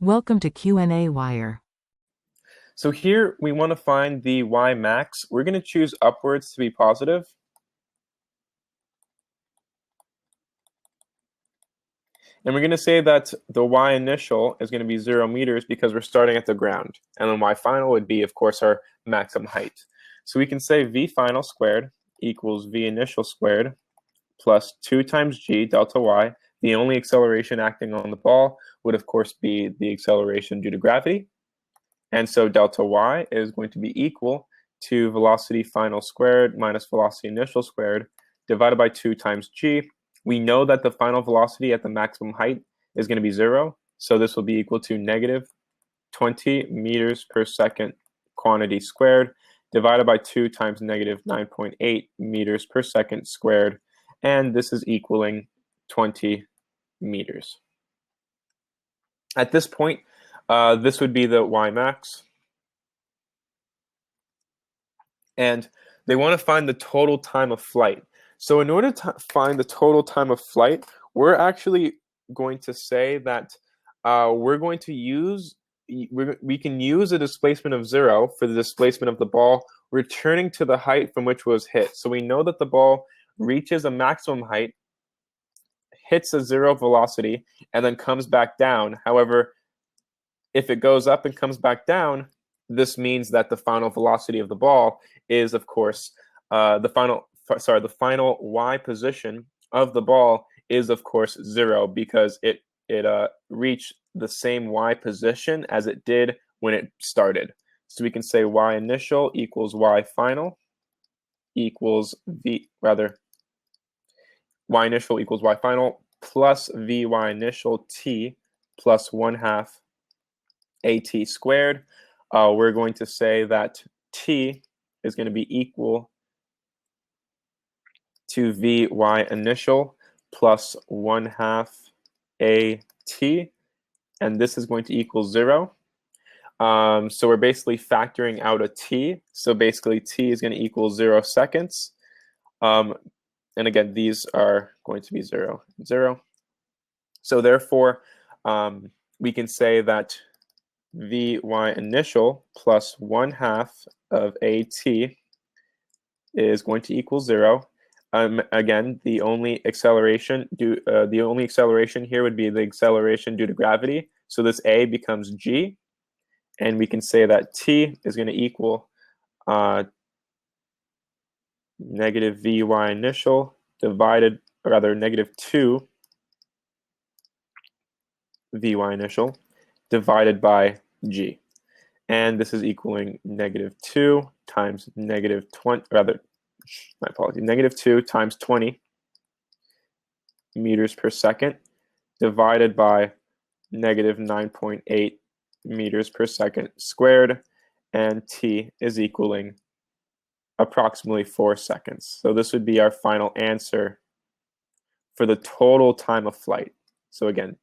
Welcome to qnawire. So here we want to find the y max. We're going to choose upwards to be positive. And we're going to say that the y initial is going to be 0 meters because we're starting at the ground. And then y final would be, of course, our maximum height. So we can say v final squared equals v initial squared plus 2 times g delta y. The only acceleration acting on the ball would, of course, be the acceleration due to gravity. And so delta y is going to be equal to velocity final squared minus velocity initial squared divided by 2 times g. We know that the final velocity at the maximum height is going to be 0. So this will be equal to negative 20 meters per second quantity squared divided by 2 times negative 9.8 meters per second squared. And this is equaling 20 meters. At this point, this would be the y max. And they want to find the total time of flight. So in order to find the total time of flight, we're actually going to say that we can use a displacement of 0 for the displacement of the ball returning to the height from which it was hit. So we know that the ball reaches a maximum height, hits a 0 velocity, and then comes back down. However, if it goes up and comes back down, this means that the final velocity of the ball is, of course, the final y position of the ball is, of course, 0 because it reached the same y position as it did when it started. So we can say y initial equals y final equals y initial equals y final plus vy initial t plus 1/2 at squared. We're going to say that t is going to be equal to vy initial plus 1/2 at, and this is going to equal 0. So we're basically factoring out a t. So basically t is going to equal 0 seconds. And again, these are going to be 0, 0. So therefore, we can say that vy initial plus 1/2 of at is going to equal 0. Again, the only acceleration here would be the acceleration due to gravity. So this a becomes g, and we can say that t is going to equal negative vy initial negative 2 vy initial divided by g. And this is equaling negative 2 times negative 20, negative 2 times 20 meters per second divided by negative 9.8 meters per second squared, and t is equaling approximately 4 seconds. So this would be our final answer for the total time of flight. So again,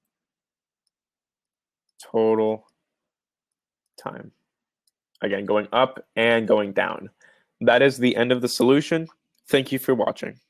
total time. Again, going up and going down. That is the end of the solution. Thank you for watching.